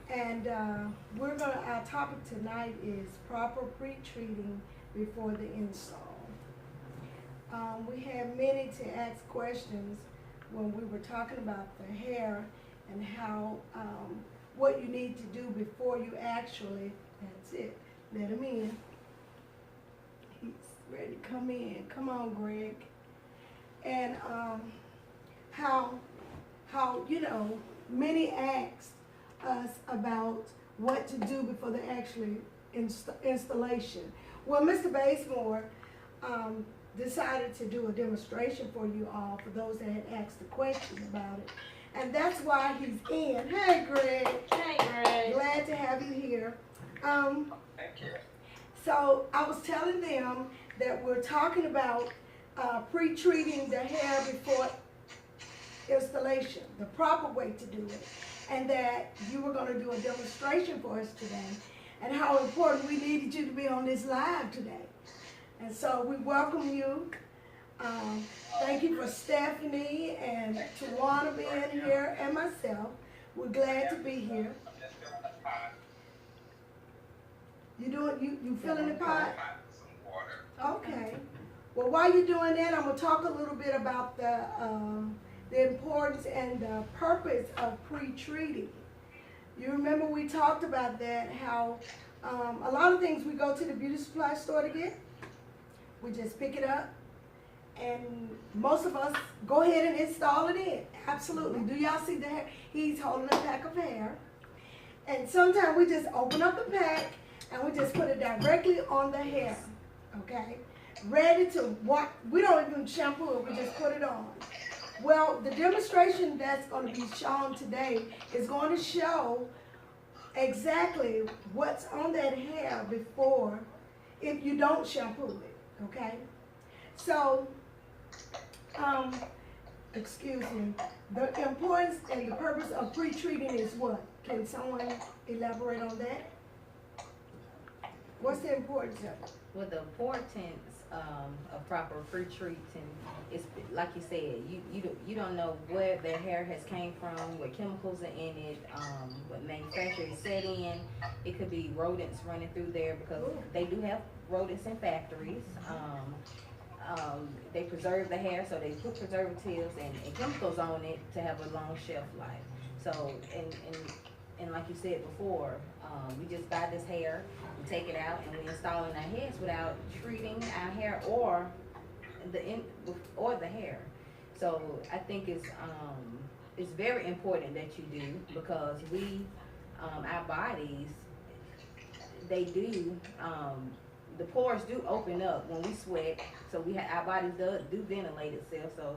And our topic tonight is proper pre-treating before the install. We had many to ask questions when we were talking about the hair and how, what you need to do before you actually, that's it, let him in. He's ready to come in. Come on, Greg. And how many asked us about what to do before the actually installation. Well, Mr. Basemore decided to do a demonstration for you all, for those that had asked a question about it. And that's why he's in. Hey, Greg. Hey, Greg. Glad to have you here. Thank you. So I was telling them that we're talking about pre-treating the hair before installation, the proper way to do it, and that you were going to do a demonstration for us today, and how important we needed you to be on this live today. And so we welcome you. Thank you for Stephanie and Tawana being here, and myself. We're glad to be here. You feeling the pot? Okay. Well, while you're doing that, I'm gonna talk a little bit about the importance and the purpose of pre-treating. You remember we talked about that, how a lot of things we go to the beauty supply store to get. We just pick it up, and most of us go ahead and install it in. Absolutely. Do y'all see the hair? He's holding a pack of hair. And sometimes we just open up the pack and we just put it directly on the hair, okay? Ready to what? We don't even shampoo it, we just put it on. Well, the demonstration that's going to be shown today is going to show exactly what's on that hair before, if you don't shampoo it, okay? So, excuse me, the importance and the purpose of pre-treating is what? Can someone elaborate on that? What's the importance of it? Well, the importance of proper pre-treating is, like you said, you don't know where their hair has came from, what chemicals are in it, what manufacturer is set in. It could be rodents running through there, because they do have rodents in factories. They preserve the hair, so they put preservatives and chemicals on it to have a long shelf life. So, and like you said before, we just buy this hair, we take it out, and we install it in our heads without treating our hair or the hair. So I think it's very important that you do, because our bodies, they do, the pores do open up when we sweat, so our bodies do ventilate itself. So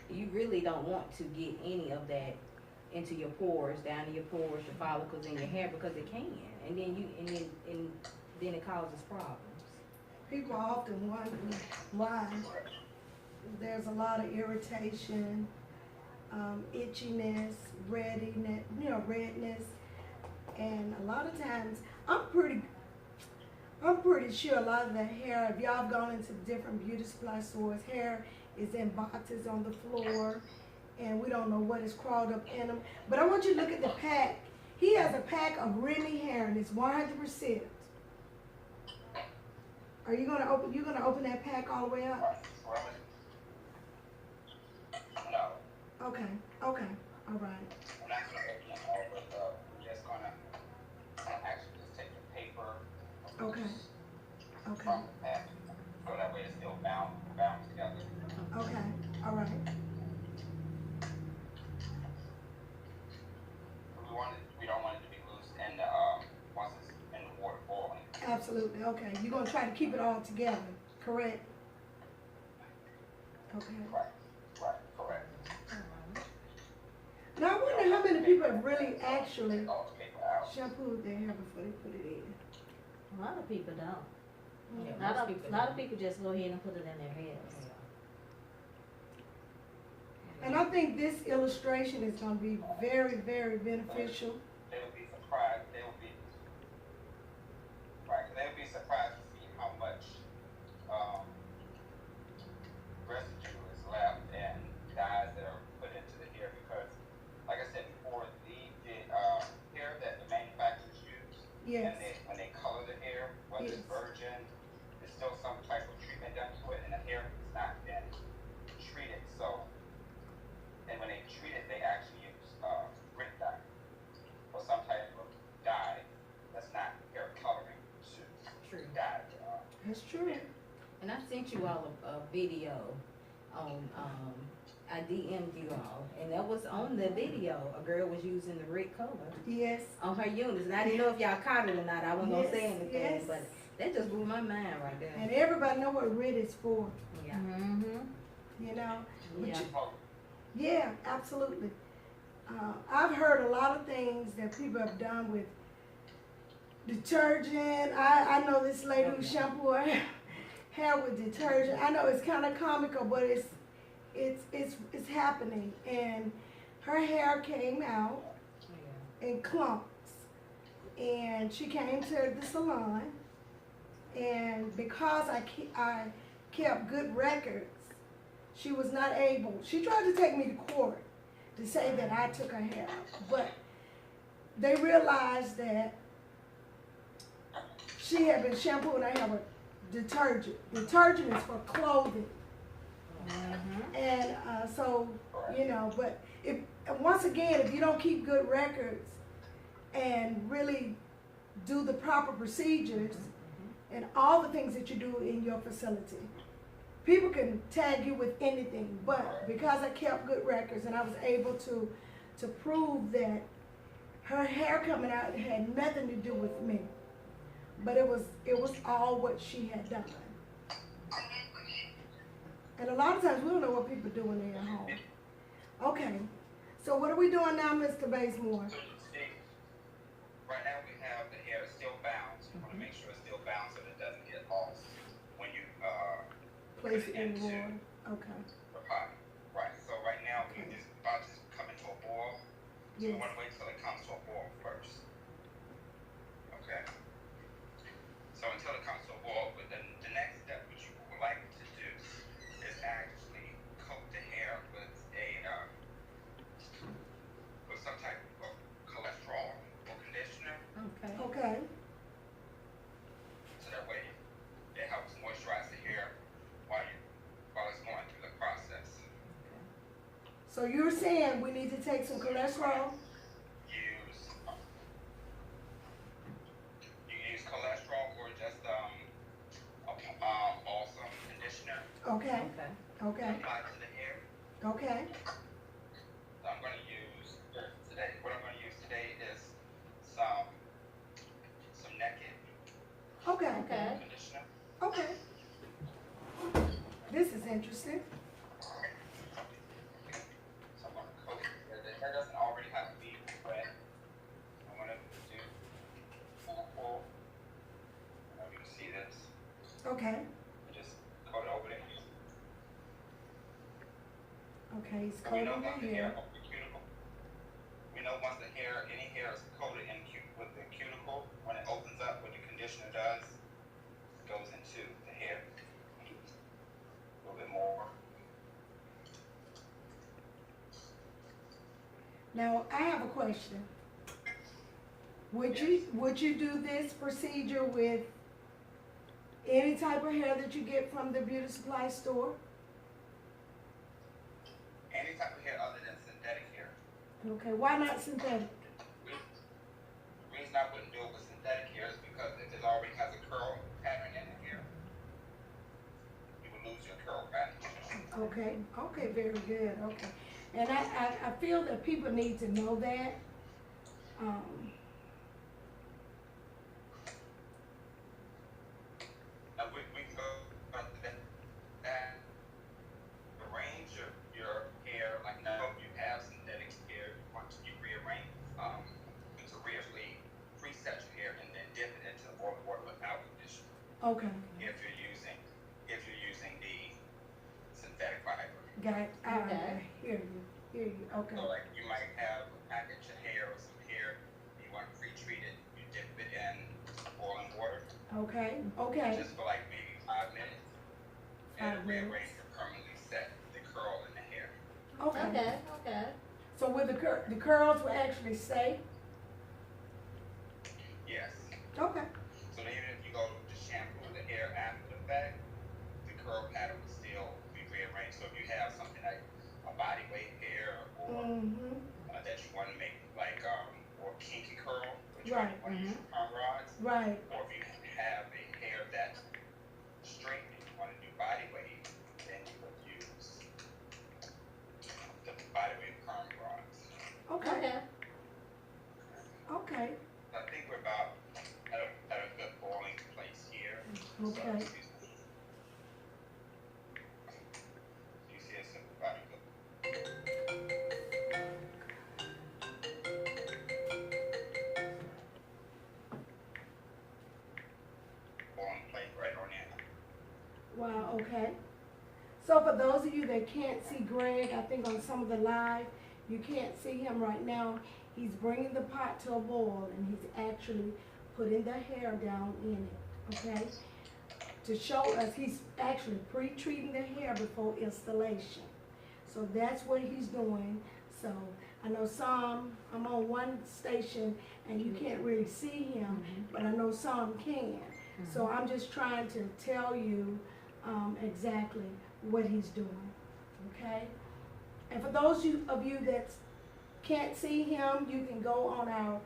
you really don't want to get any of that into your pores, down in your pores, your follicles in your hair, because it can, and then it causes problems. People often wonder why there's a lot of irritation, itchiness, redness, and a lot of times I'm pretty sure a lot of the hair, if y'all have gone into different beauty supply stores, hair is in boxes on the floor, and we don't know what is crawled up in them. But I want you to look at the pack. He has a pack of Remy hair, and it's 100%. Are you gonna open that pack all the way up? No. Okay, all right. We're not gonna open it all, but we're just gonna actually just take the paper. Okay. From the pack, so that way it's still bound together. Okay, all right. We don't want it to be loose, and once it's in the water boiling. Absolutely, okay. You're gonna try to keep it all together, correct? Okay. Right, correct. Now I wonder how many people have really actually Take all the paper out. shampooed their hair before they put it in. A lot of people don't. Yeah, A most people lot don't. of people just go ahead and put it in their heads. And I think this illustration is gonna be very, very beneficial. They will be surprised. They will be surprised to see how much residue is left and dyes that are put into the hair, because, like I said before, the hair that the manufacturer Yes. And when they color the hair, whether it's Yes. virgin, there's still some type of treatment done to it, and the hair has not been treated. So, and when they treat it, they actually use grit dye or some type of dye that's not hair coloring to True. dye. That's true. And I sent you all a video on, I DM'd you all, and that was on the video. A girl was using the red color Yes. on her units, and I didn't know if y'all caught it or not. I wasn't gonna say Yes, anything, yes. but that just blew my mind right And there. everybody know what red is for, Yeah. Mm-hmm. you know? Yeah. Yeah, absolutely. I've heard a lot of things that people have done with detergent. I know this lady who shampoo her hair with detergent. I know it's kind of comical, but it's happening. And her hair came out in clumps. And she came to the salon. And because I kept good records, she was not able. She tried to take me to court to say that I took her hair out. But they realized that she had been shampooing her hair with detergent. Detergent is for clothing. And so, you know, but once again, if you don't keep good records and really do the proper procedures and all the things that you do in your facility, people can tag you with anything. But because I kept good records and I was able to prove that her hair coming out had nothing to do with me, but it was all what she had done. And a lot of times we don't know what people do when they're at home. Okay, so what are we doing now, Mr. Bazemore? So you see, right now we have the hair still bound. So you want to make sure it's still bound so that it doesn't get lost when you Place put it in into water. Okay. the pot. Right. So right now we just about to come into a boil. So we Yes. want to wait till it comes to a boil first. Okay. So until it comes to a boil, but then the next step which you would like to do is actually coat the hair with some type of cholesterol or conditioner. Okay. Okay. So that way it helps moisturize the hair while it's going through the process. So you're saying we need to take some cholesterol? You use cholesterol or just balsam conditioner Okay. Okay. Okay. applied to the hair. Okay. So I'm going to use today. What I'm going to use today is some Naked Okay. Okay. conditioner. Okay. This is interesting. So I'm going to coat it. The hair doesn't already have to be wet. I'm going to do full. I don't know if you can see this. Okay. Just coat it over the hair. Okay, it's We know coating once the the hair. hair over the cuticle. We know once the hair, any hair is coated with the cuticle, when it opens up, what the conditioner does, it goes into the hair. A little bit more. Now, I have a question. Would you do this procedure with any type of hair that you get from the beauty supply store? Any type of hair other than synthetic hair. Okay, why not synthetic? The reason I wouldn't do it with synthetic hair is because if it already has a curl pattern in the hair, you would lose your curl pattern. Okay, okay, very good, okay. And I feel that people need to know that. Now we can go about that. Arrange your hair like now you have synthetic hair. Once you rearrange, to really preset your hair and then dip it into the boiling water without conditioner. Okay, If you're using the synthetic fiber. got it, Okay. hear you, okay. So like you might have a package of hair or some hair you want to pre-treat it. You dip it in boiling water. Okay, okay, Just for like maybe 5 minutes. 5 And minutes. rearrange to permanently set the curl in the hair. okay. Okay. Okay. So will the curls will actually stay? Yes. Okay. So that even if you go to shampoo the hair after the fact, the curl pattern will still be rearranged. So if you have something like a body weight hair or that you want to make like or kinky curl, which Right. you want to use perm rods, Right. or if you have a hair that's straight and you want to do body wave, then you would use the body wave perm rods. Okay. Okay. Okay. I think we're about at a good boiling place here. Okay. So, you see a simple body boiling plate right on in. Wow, okay. So for those of you that can't see Greg, I think on some of the live, you can't see him right now. He's bringing the pot to a boil and he's actually putting the hair down in it, okay? To show us he's actually pre-treating the hair before installation. So that's what he's doing. So I know I'm on one station and you can't really see him, but I know some can. So I'm just trying to tell you exactly what he's doing, okay? And for those of you that can't see him, you can go on our,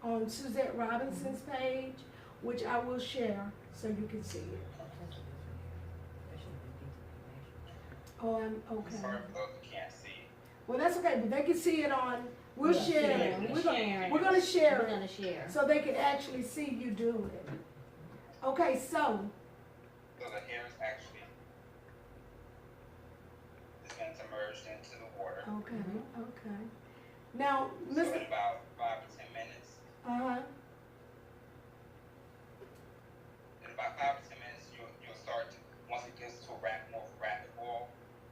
on Suzette Robinson's page, which I will share so you can see it. Oh, I'm, okay. Sorry for those who can't see. Well, that's okay, but they can see it on, we'll Yeah, share yeah, it. we're We're sharing we're it. gonna share We're it, gonna share. so they can actually see you do it. Okay, so, So the hair is actually it's been submerged into the water. okay, okay. Now, So Mr. in about 5 to 10 minutes, Uh-huh, in about 5 to 10 minutes, you'll start to, once it gets to a more rapid boil,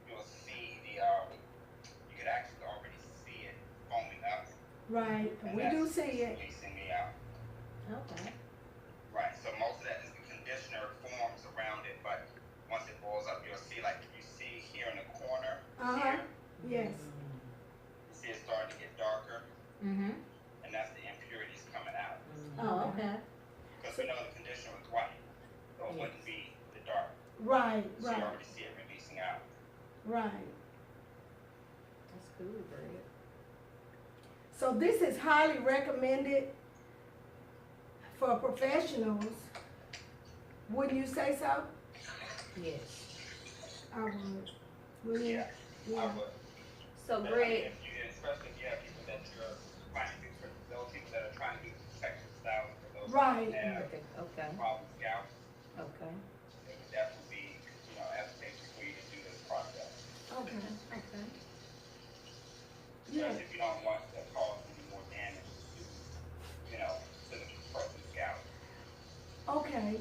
you'll see the you could actually already see it foaming up. right, And we that's do see it. releasing the out. Okay. Right. So most of that is the conditioner forms around it, but once it boils up, you'll see like you see here in the corner Uh-huh, here, yes, you see it starting to get darker, Mm-hmm. and that's the impurities coming out. Oh, okay. Because we know the conditioner was white, so it wouldn't be the dark. right, So you right, already see it releasing out. right. That's cool, Greg. So this is highly recommended for professionals. Wouldn't you say so? Yes. I would. Would you? Yeah. Yeah. I would. So But, I mean, Greg, especially if you have people that you're finding things for those people that are trying to do protection styles for those Right. who have okay, problem scalp, okay, it would definitely be, advantageous for you to do this process. Okay, okay. Especially Yeah, if you don't want to cause any more damage to the person's scalp. okay.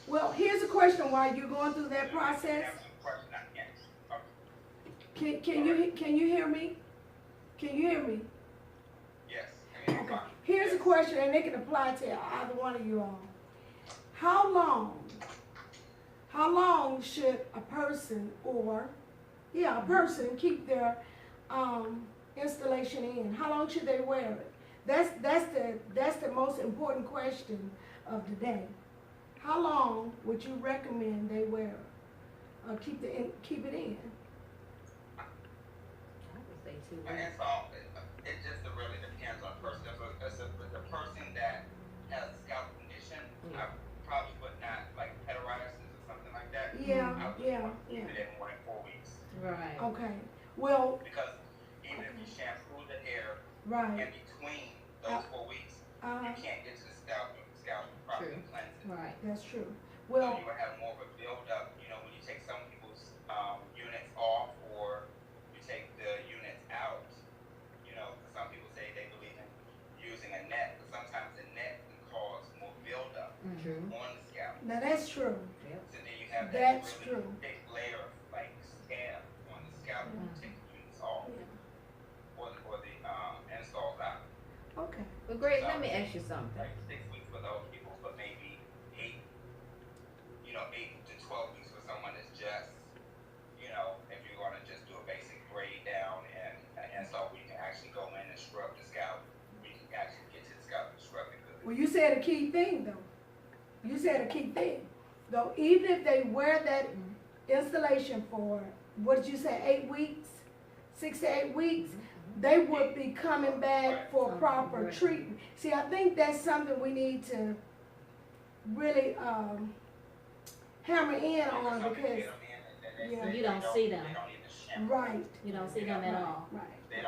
Well, here's a question while you're going through that process. If you have some question, I can't. Can you hear me? Can you hear me? Yes. I mean, Okay. Here's a question, and it can apply to either one of you all. How long should a person a person keep their installation in? How long should they wear it? That's the most important question of the day. How long would you recommend they wear it? Keep it in? I would say 2 I weeks. guess it just really depends on the person. If the person that has a scalp condition, I probably would not, like psoriasis or something like that. Yeah, I would yeah, want to keep yeah. it in more than 4 weeks. Right. Okay. Well, Because even if you shampoo the hair right. in between those 4 weeks, you can't get to the scalp properly True. cleanse it. Right. That's true. So Well, you will have more of a buildup, when you take some people's units off or you take the units out. Some people say they believe in using a net, but sometimes the net can cause more buildup True. on the scalp. now that's true. So then you have that That's really true. thick layer of like scab on the scalp when you take the units off or the installs out. Okay. But Greg, let me ask you something. Like 6 weeks for those people, but maybe 8 to 12 weeks for someone that's just, if you're gonna just do a basic braid down and install, where you can actually go in and scrub Well, you said a key thing though. You said a key thing. Though, even if they wear that installation for, what did you say, 8 weeks? 6 to 8 weeks? They would be coming back for proper treatment. See, I think that's something we need to really, hammer in on because, yeah. You don't see them. They don't even shampoo. right, You don't see them at all. right. You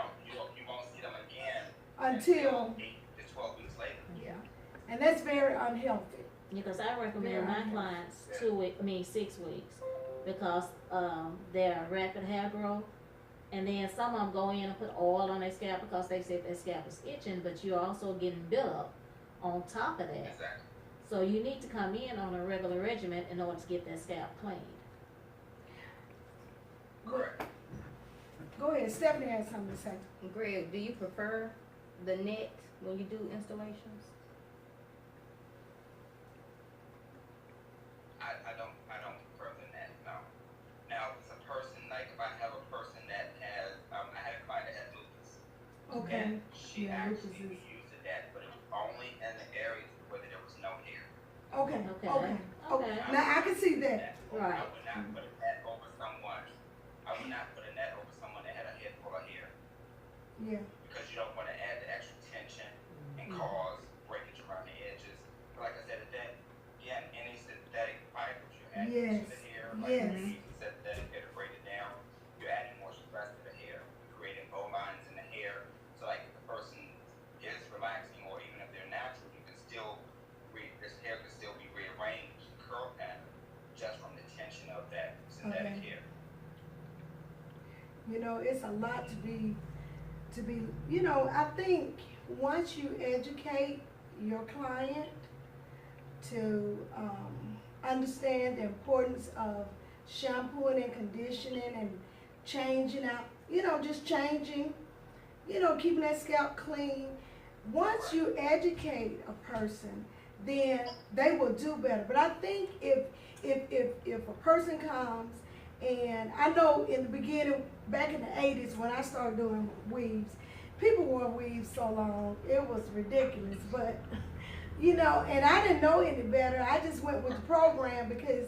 won't see them again Until, 8 to 12 weeks later. yeah. And that's very unhealthy. Because I recommend Yeah. my clients 6 weeks, because they're rapid hair growth. And then some of them go in and put oil on their scalp because they said their scalp is itching, but you're also getting buildup on top of that. Exactly. So you need to come in on a regular regimen in order to get that scalp cleaned. Correct. Go ahead, Stephanie has something to say. Greg, do you prefer the net when you do installations? I don't prefer the net, no. Now, if it's a person, like if I have a person that has, I had a client that had lupus. Okay. And she Yeah, lupus actually is- used the net, but it was only in the areas where there was no hair. Okay, Okay. okay, okay. Okay. Now I can see that. Right. I would not put a net over someone, I would not put a net over someone that had a head full of hair, Yeah, because you don't wanna add the extra tension and cause breakage around the edges. But like I said, again, any synthetic fibers you add Yes, to the hair, like yes. you synthetic hair to break it down, you're adding more stress to the hair, creating bow lines in the hair. So like if the person is relaxing, or even if they're natural, you can still this hair can still be rearranged, curl pattern, just from the tension of that synthetic Okay. hair. you know, it's a lot to be, you know, I think once you educate your client to, understand the importance of shampooing and conditioning and changing out, you know, just changing, you know, keeping that scalp clean. Once you educate a person, then they will do better. But I think if a person comes, and I know in the beginning, back in the 80s when I started doing weaves, people wore weaves so long, it was ridiculous. But, you know, and I didn't know any better. I just went with the program because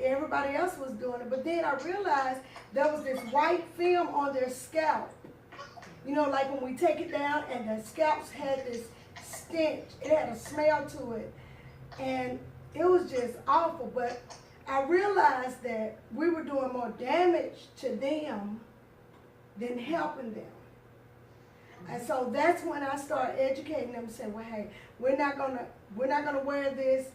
everybody else was doing it. But then I realized there was this white film on their scalp. You know, like when we take it down and the scalps had this stench, it had a smell to it. And it was just awful. But I realized that we were doing more damage to them than helping them. And so that's when I started educating them and saying, well, hey, we're not gonna wear this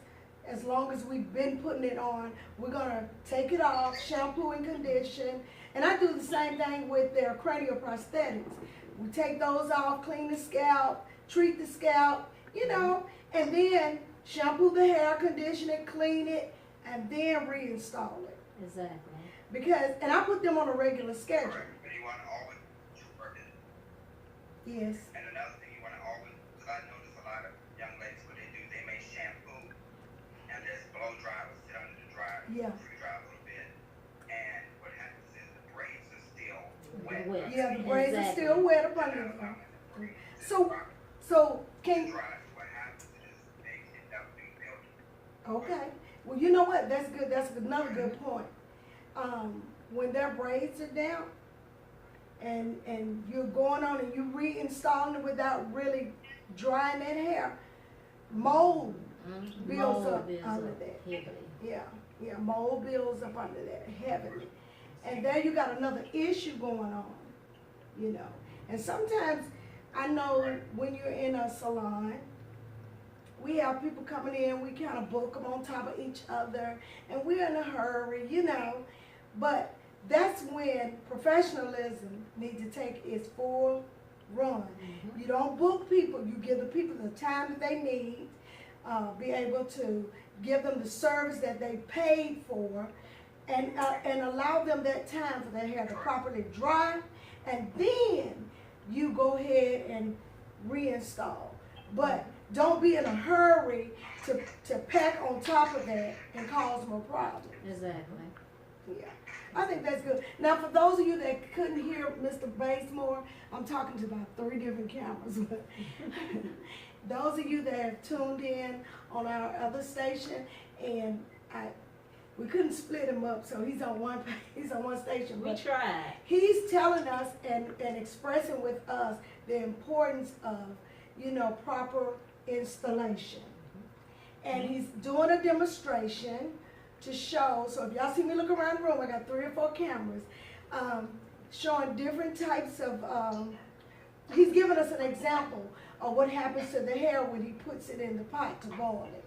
as long as we've been putting it on. We're gonna take it off, shampoo and condition. And I do the same thing with their cranial prosthetics. We take those off, clean the scalp, treat the scalp, you know, and then shampoo the hair, condition it, clean it, and then reinstall it. Exactly. Because, and I put them on a regular schedule. Correct. But you want to always work it. Yes. And another thing you want to always, because I notice a lot of young ladies, what they do, they may shampoo and just blow dry or sit under the dryer, Yeah. free dry a little bit. And what happens is the braids are still wet. Wet. Yeah, the braids are still wet up under them. So, can, What happens is they end up being built. okay. Well, you know what? That's good. That's another good point. When their braids are down and you're going on and you reinstalling it without really drying that hair, mold builds up under that. Heavily. Yeah, mold builds up under that heavily. And there you got another issue going on, you know. And sometimes I know when you're in a salon, we have people coming in, we kind of book them on top of each other, and we're in a hurry, you know. But that's when professionalism needs to take its full run. You don't book people, you give the people the time that they need, be able to give them the service that they paid for, and allow them that time for their hair to properly dry, and then you go ahead and reinstall. But don't be in a hurry to pack on top of that and cause more problems. Exactly. Yeah. I think that's good. Now, for those of you that couldn't hear Mr. Basemore, I'm talking to about 3 different cameras. Those of you that have tuned in on our other station, and we couldn't split him up, so he's on one station. We But tried. he's telling us and expressing with us the importance of, proper installation. And he's doing a demonstration to show, so if y'all see me look around the room, I got 3 or 4 cameras, showing different types of, he's giving us an example of what happens to the hair when he puts it in the pot to boil it.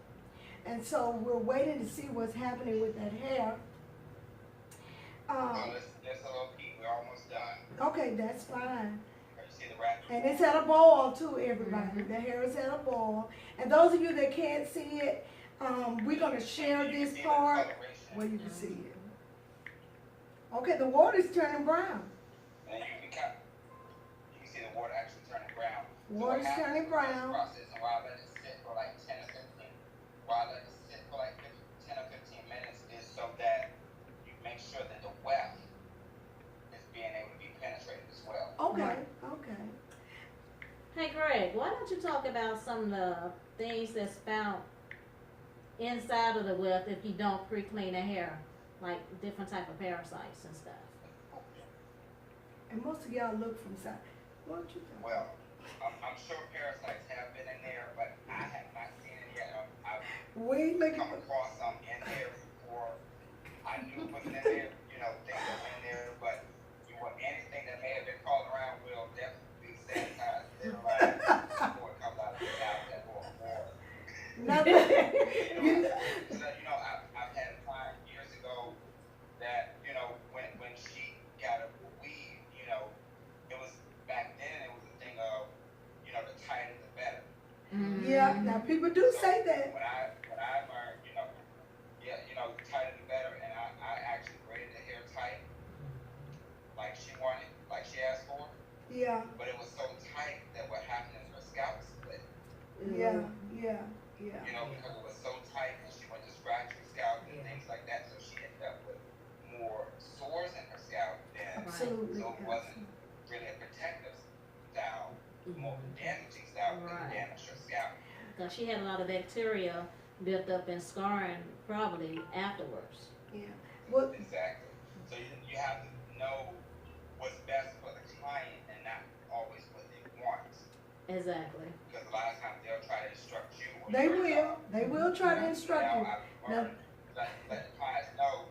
And so we're waiting to see what's happening with that hair. Well, let's a little peek. We're almost done. Okay, that's fine. You see the wrap? And it's at a boil too, everybody. The hair is at a boil. And those of you that can't see it, we're gonna share this part where you can see it. Okay, the water's turning brown. And you can see the water actually turning brown. Water's turning brown. Process, and while I let it sit for like 10 or 15, while I let it sit for like 10 or 15 minutes is so that you make sure that the weft is being able to be penetrated as well. Okay, okay. Hey Greg, why don't you talk about some of the things that's found inside of the weft if you don't pre-clean the hair, like different type of parasites and stuff. And most of y'all look from side. Why don't you tell? Well, I'm sure parasites have been in there, but I have not seen it yet. I've We look come across some in there before I knew it was in there. Things that were in there, but anything that may have been crawling around will definitely be sanitized, sterilized before it comes out of the mouth that boils water. nothing. I've had a client years ago that, when she got a weave, it was back then it was a thing of, the tighter the better. Yeah, now people do say that. When I learned, the tighter the better, and I actually braided the hair tight, like she wanted, like she asked for, Yeah, but it was so tight that what happened is her scalp split. yeah, yeah. Because it was so tight and she went to scratch her scalp and things like that, so she ended up with more sores in her scalp than, Absolutely. so it wasn't really a protective style, more of a damaging style than Right. damage her scalp. Because she had a lot of bacteria built up and scarring probably afterwards. Yeah. Well, Exactly. So you have to know what's best for the client and not always what they want. Exactly. Because a lot of times they'll try to instruct you. Or they your will. job. They will try to instruct Now, you. I've learned, let the clients know,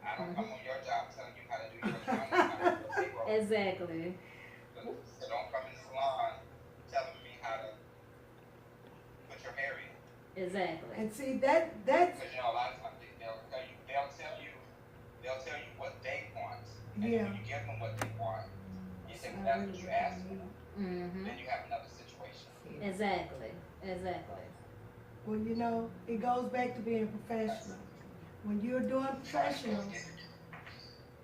I don't come on your job telling you how to do your accounting, how to do your payroll. Exactly. So don't come in the salon telling me how to put your hair in. Exactly. And see that's Because a lot of times they'll tell you what they want. And Yeah. when you give them what they want, you say, well, that's what you asked for. Mm-hmm. Then you have another situation. Exactly. Exactly. well, it goes back to being professional. When you're doing professional,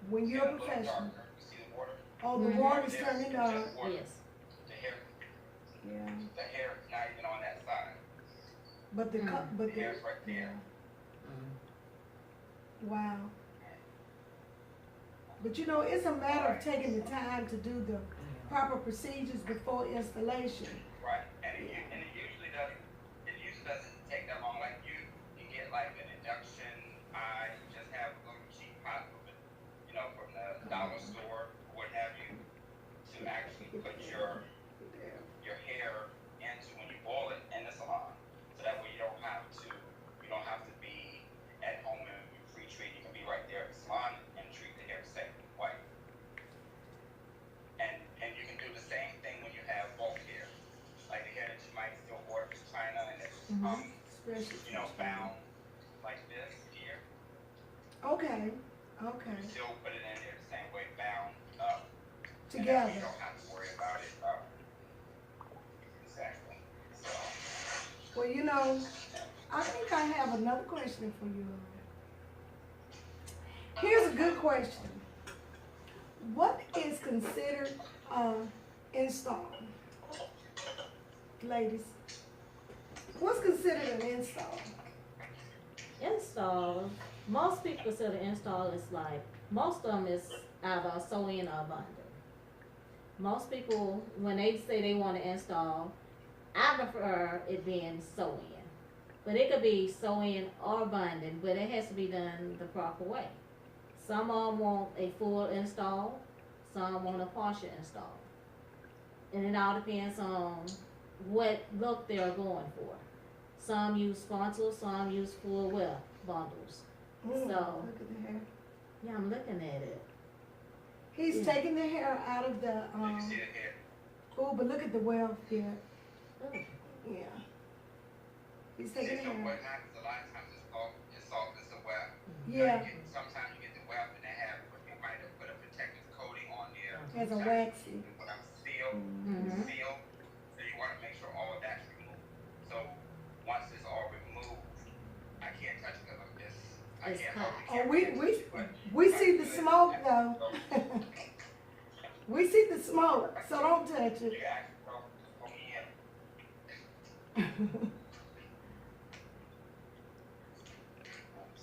when you're a professional, You see the water? oh, the Mhm. water's There's turning just dark. water. Yes. The hair is not even on that side. But the The hair's right there. Wow. But it's a matter of taking the time to do the proper procedures before installation. Right. And it usually doesn't take that long. Like you can get like an induction. I just have a little cheap pot from it, from the dollar store, what have you, to actually put your hair into when you boil it in the salon. So that way you don't have to be at home and pre-treat. You can be right there at the salon and treat the hair the same way. And you can do the same thing when you have bulk hair. Like the hair that you might still order from China and it's Especially. bound like this here. Okay. You still put it in there the same way, bound up. And that way Together. you don't have to worry about it. Exactly. So, Well, I think I have another question for you. Here's a good question. What is considered install? Ladies, what's considered an install? Install. Most people consider install is like Most of them is either sew in or bonded. Most people, when they say they want to install, I prefer it being sew in. But it could be sew in or bonding, but it has to be done the proper way. Some of them want a full install, some want a partial install. And it all depends on what look they're going for. Some use sponsors, some use full weft bundles. So- Look at the hair. Yeah, I'm looking at it. He's Yeah. taking the hair out of the, You can see it here. oh, but look at the welt here. Ooh. Yeah. He's See, taking the so hair. what happens a lot of times is soft as a web. Yeah, Sometimes you get the web and they have, they might have put a protective coating on there. has a Sometimes waxy. you put a seal, Mhm. seal, so you wanna make sure all of that's removed. So, once it's all removed, I can't touch it because I'm just, I It's can't hot. hold the Oh, camera, but we see the smoke though. We see the smoke, so don't touch you it. can actually throw me in. Oops.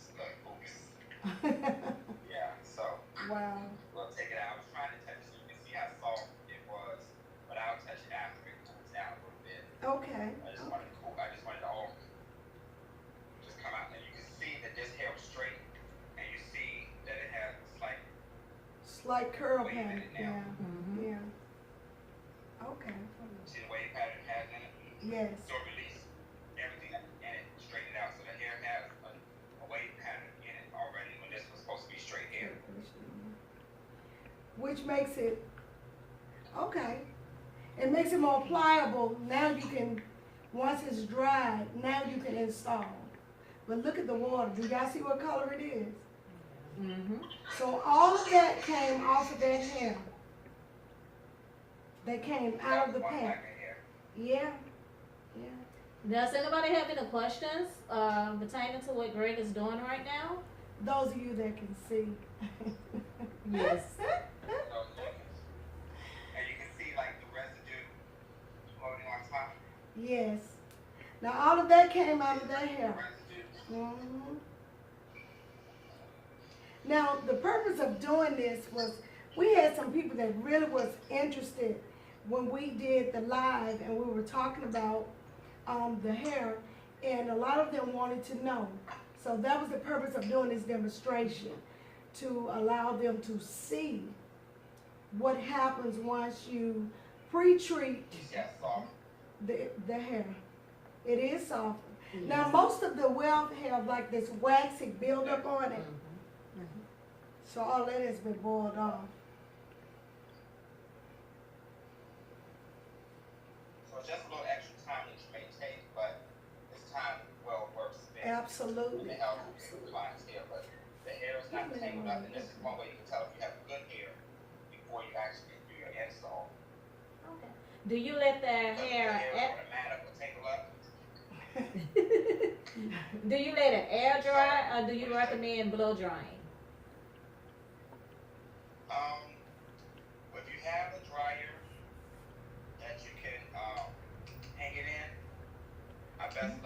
Yeah, so, Wow. we'll take it out. I was trying to touch it so you can see how soft it was, but I'll touch it after it cools down a little bit. Okay. I just wanted it all just come out, and you can see that this hair was straight, and you see that it has a slight Slight curl wave in pattern, it now. yeah, Mhm. yeah. Okay, See the wave pattern it has in it? yes. So it released everything in it, straightened out, so the hair has a wave pattern in it already, when this was supposed to be straight hair. Which makes it, okay, it makes it more pliable. Now you can, once it's dried, now you can install. But look at the water, do y'all see what color it is? Mhm. So all of that came off of that hair. That came out of the One pan. black in here. Yeah, yeah. Does anybody have any questions pertaining to what Greg is doing right now? Those of you that can see. Yes. So you can- and you can see like the residue floating on top. Yes. Now all of that came out of that hair. Residue. Mhm. Now, the purpose of doing this was, we had some people that really was interested when we did the live and we were talking about the hair, and a lot of them wanted to know. So that was the purpose of doing this demonstration, to allow them to see what happens once you pre-treat You see how soft? the hair. It is soft. Now, most of the weft have like this waxy buildup on it. So all that has been boiled off. So it's just a little extra time that you may take, but it's time well worth spent. Absolutely. To help your clients here, but the hair is not tangled up, and this is one way you can tell if you have good hair before you actually do your install. Okay. Do you let their Because hair? the hair is automatic will tangle up. Do you let it air dry or do you recommend blow drying? If you have a dryer that you can hang it in, I best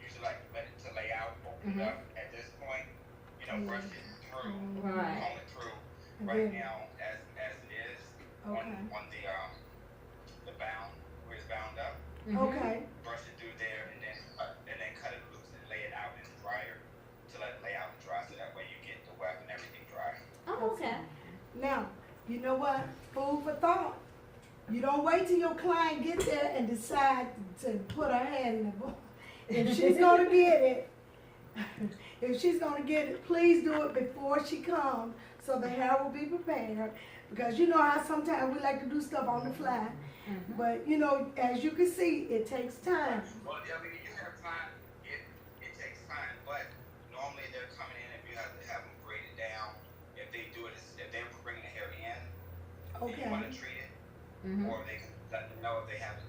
usually like let it to lay out, open it up at this point, brush it through, Right. comb it through. And Right then- now, as it is, Okay. on the bound, where it's bound up, Okay. brush it through there and then cut it loose and lay it out in the dryer to let it lay out and dry, so that way you get the weft and everything dry. Oh, okay. Now, you know what? Food for thought. You don't wait till your client gets there and decide to put her hand in the bowl. If she's gonna get it, please do it before she comes, so the hair will be prepared. Because you know how sometimes we like to do stuff on the fly. Mhm. But as you can see, it takes time. Well, I mean, you have time, it takes time, but normally they're coming in if you have to have them braided down. If they're bringing the hair in, and you Okay. wanna treat it, Mhm. or they can let them know if they have it,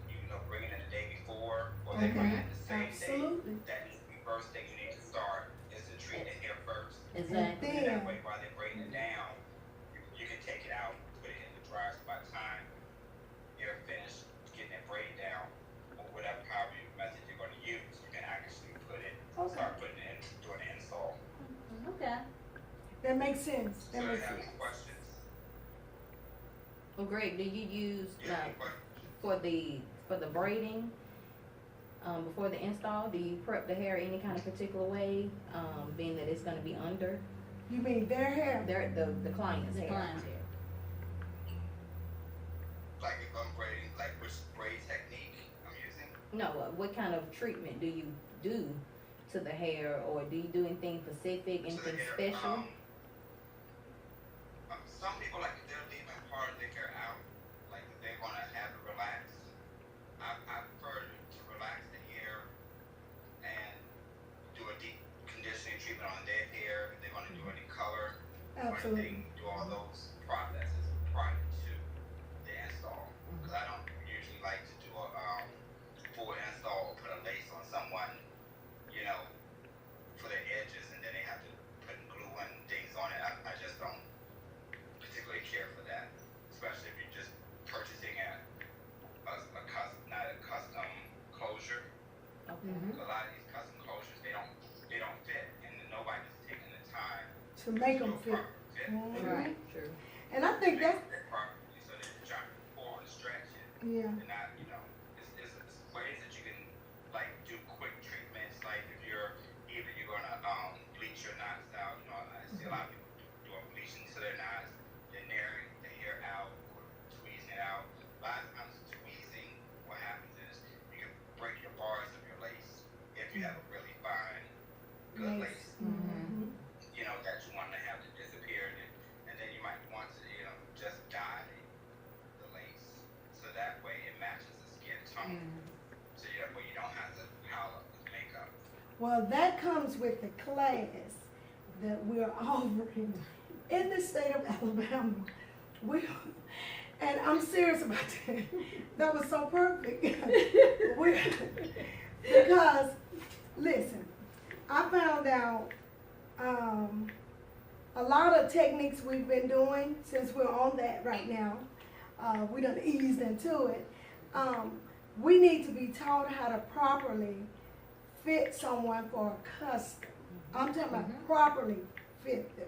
bring it in the day before, or they bring it the same Absolutely. day. That needs to be first thing you need to start, is to treat the hair first. Exactly. And Then- that way, while they're braiding it down, you can take it out, put it in the dryer, so by the time you're finished getting it braided down, or whatever, however method you're gonna use, you can actually Okay. start putting it in, doing the install. Okay. That makes makes sense, So that do you makes have sense. any questions? Well, Greg, do you use, Do you have any like, questions? for the braiding, before the install, do you prep the hair any kind of particular way, being that it's gonna be under You mean their hair? the client's The hair? client's hair. Like if I'm braiding, like which braid technique I'm using? No, what kind of treatment do you do to the hair, or do you do anything specific, To the anything hair, special? Some people like they're leaving part of their hair out, like if they want to have it relaxed. I prefer to relax the hair and do a deep conditioning treatment on their hair. If they want to do any color or Absolutely. anything, do all those processes prior to the install. Because I don't usually like to do a full install or put a lace on someone, you know, for their edges, and then they have to put glue and things on it. I just don't particularly care for that, especially if you're just purchasing not a custom closure. Okay. Mhm. A lot of these custom closures, they don't fit, and nobody's taking the time To make to them do a fit. proper fit. Mhm. Right, true. And I think that's, Make it properly, so that you're trying to pull and stretch it, yeah, and not, you know, it's ways that you can like do quick treatments. Like if you're gonna bleach your knots out, you know, I see a lot of people doing bleaching to their knots, then narrowing the hair out or tweezing it out. A lot of times tweezing, what happens is you can break your bars of your lace if you have a really fine, good lace. lace, Mhm. you know, that you want to have to disappear, and then you might want to, you know, just dye the lace so that way it matches the skin tone. So that way you don't have to pile up with makeup. Well, that comes with the class that we're offering in the state of Alabama. We, and I'm serious about that. That was so perfect. Because, listen, I found out a lot of techniques we've been doing since we're on that right now. We done eased into it. We need to be taught how to properly fit someone for a custom. I'm talking about properly fit them.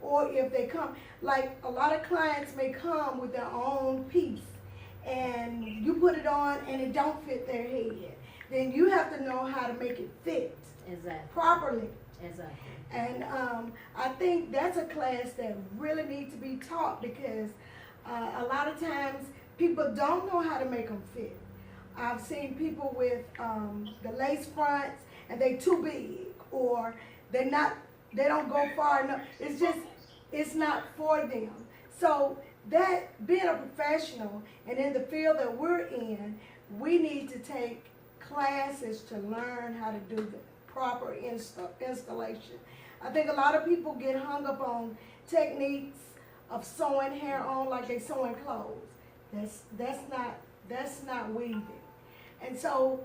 Or if they come, like a lot of clients may come with their own piece and you put it on and it don't fit their head. Then you have to know how to make it fit Exactly, properly. exactly. And I think that's a class that really needs to be taught because a lot of times people don't know how to make them fit. I've seen people with the lace fronts and they too big or they don't go far enough. It's not for them. So that being a professional and in the field that we're in, we need to take classes to learn how to do the proper installation. I think a lot of people get hung up on techniques of sewing hair on like they sewing clothes. That's not weaving. And so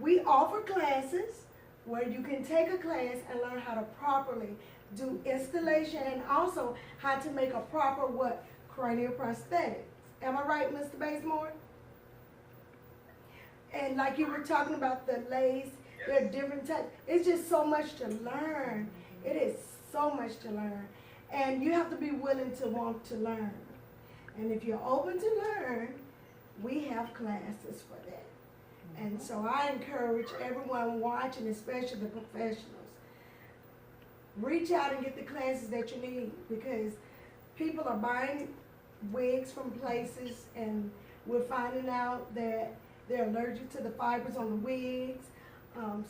we offer classes where you can take a class and learn how to properly do installation and also how to make a proper cranial prosthetics. Am I right, Mr. Basemore? And like you were talking about the lace, there are different types. It's just so much to learn. It is so much to learn. And you have to be willing to want to learn. And if you're open to learn, we have classes for that. And so I encourage everyone watching, especially the professionals, reach out and get the classes that you need because people are buying wigs from places and we're finding out that they're allergic to the fibers on the wigs.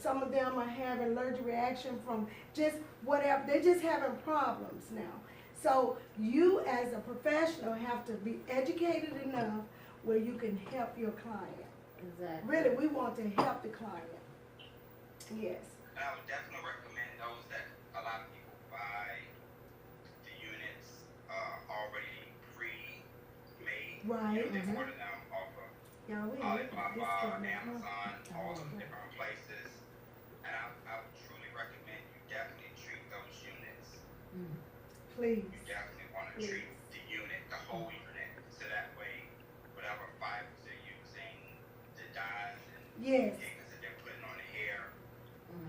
Some of them are having allergic reaction from just whatever. They're just having problems now. So you as a professional have to be educated enough where you can help your client. Exactly. Really, we want to help the client. Yes. And I would definitely recommend those that a lot of people buy the units already pre-made. Right. You know, they order them off of Y'all, we Alibaba, Amazon, all those different places. And I would truly recommend you definitely treat those units. Please. You definitely want to Please. treat the unit, the whole unit, so that way, whatever fibers they're using, the dyes and Yes. pigments that they're putting on the hair,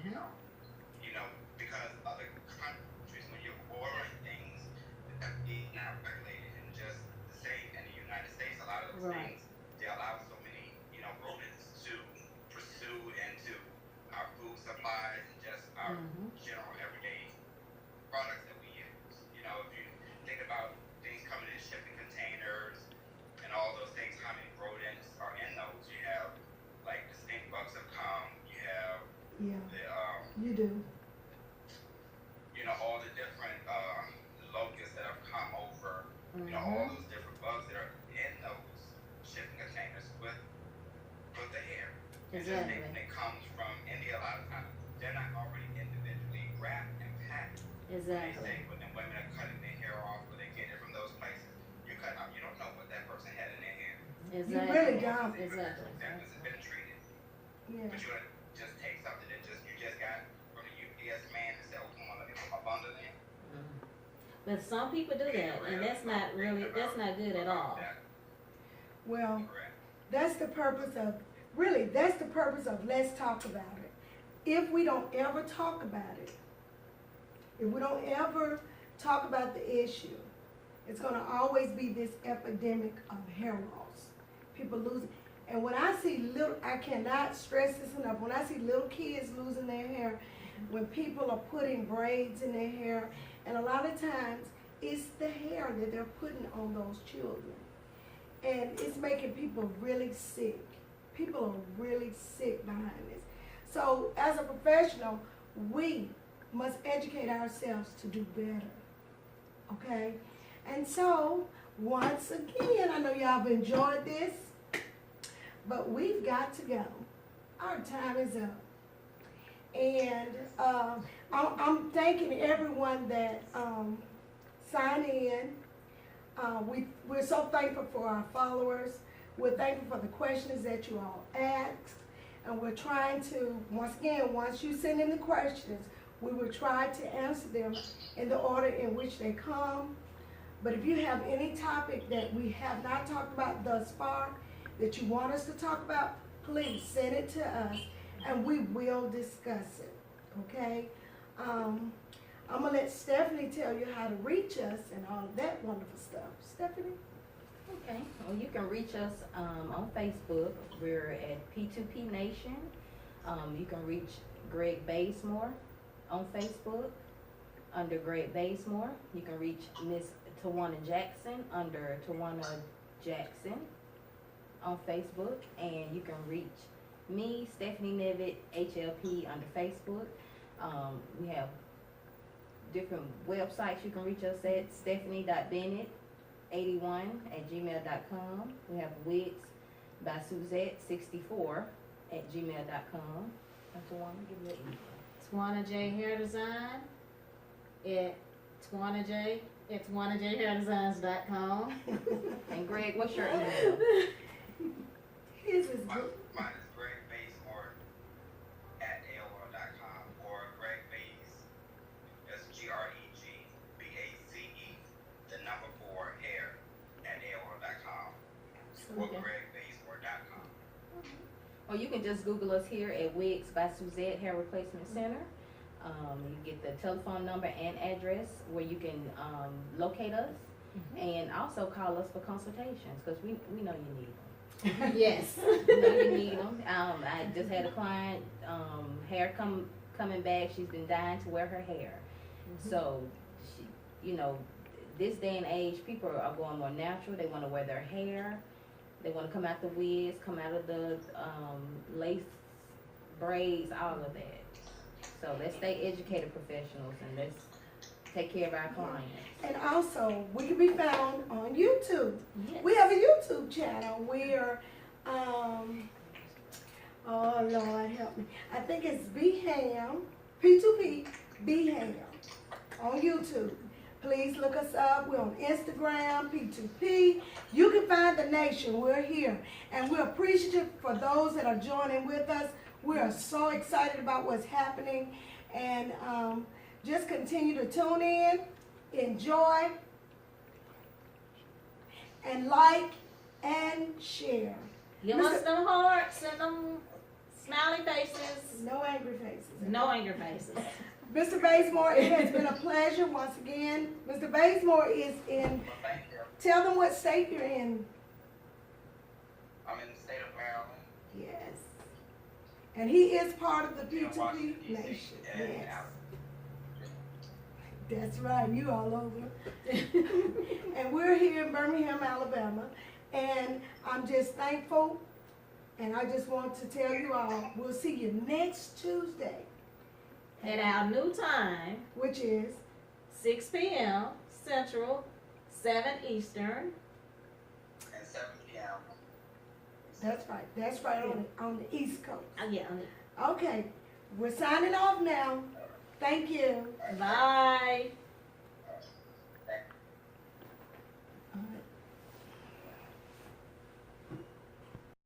you know, because other countries, when you're ordering things Exactly. And it comes from India. A lot of times they're not already individually wrapped and packed. Exactly. They say when the women are cutting their hair off, or they get it from those places, you cut off. You don't know what that person had in their hair. Exactly. You really don't. Exactly. That has been treated. Yeah. But you don't just take something that you just got from the UPS man and say, oh, come on, let me put my bundle in. But some people do that, and that's not good at all. Well, Correct. that's the purpose of, let's talk about it. If we don't ever talk about it, if we don't ever talk about the issue, it's gonna always be this epidemic of hair loss. People losing, and when I see I cannot stress this enough, when I see little kids losing their hair, when people are putting braids in their hair, and a lot of times it's the hair that they're putting on those children. And it's making people really sick. People are really sick behind this. So as a professional, we must educate ourselves to do better, okay? And so, once again, I know y'all have enjoyed this, but we've got to go. Our time is up. And I'm thanking everyone that signed in. We're so thankful for our followers. We're thankful for the questions that you all asked. And we're trying to, once again, once you send in the questions, we will try to answer them in the order in which they come. But if you have any topic that we have not talked about thus far, that you want us to talk about, please send it to us and we will discuss it, okay? I'm gonna let Stephanie tell you how to reach us and all of that wonderful stuff. Stephanie? Okay, well, you can reach us on Facebook. We're at P2P Nation. You can reach Greg Bazemore on Facebook under Greg Bazemore. You can reach Miss Tawana Jackson under Tawana Jackson on Facebook. And you can reach me, Stephanie Nevitt, HLP, under Facebook. We have different websites you can reach us at, stephanie.bennett81@gmail.com. We have wigs by Suzette64@gmail.com. That's the one, give me that email. Tawana J Hair Design at TawanaJHairDesigns.com. And Greg, what's your email? His is good. Mine is Greg Bazemore at AOL.com or Greg Baze, that's GREGBAZE, the number 4 hair at AOL.com or Okay. GregBazemore.com. Or you can just Google us here at Wigs by Suzette Hair Replacement Center. You get the telephone number and address where you can locate us, and also call us for consultations, because we know you need them. Yes. We know you need them. I just had a client, hair coming back. She's been dying to wear her hair. So, she, this day and age, people are going more natural. They want to wear their hair. They want to come out the wigs, come out of the lace braids, all of that. So let's stay educated professionals and let's take care of our clients. And also, we can be found on YouTube. Yes. We have a YouTube channel where, oh Lord help me, I think it's Beham, P2P Beham on YouTube. Please look us up. We're on Instagram, P2P. You can find the nation. We're here. And we're appreciative for those that are joining with us. We are so excited about what's happening. And just continue to tune in, enjoy, and like, and share. Give us them hearts and them smiley faces. No angry faces. No anger faces. Mr. Bazemore, it has been a pleasure once again. Mr. Bazemore is in, Well, thank you. tell them what state you're in. I'm in the state of Maryland. Yes. And he is part of the in Washington, P2P D.C., Nation. and Yes. Alabama. That's right, you all over. And we're here in Birmingham, Alabama. And I'm just thankful. And I just want to tell you all, we'll see you next Tuesday. At our new time, Which is 6 p.m. Central, 7 Eastern. And 7 p.m. That's right on the East Coast. Yeah. Okay, we're signing off now. Thank you. Bye.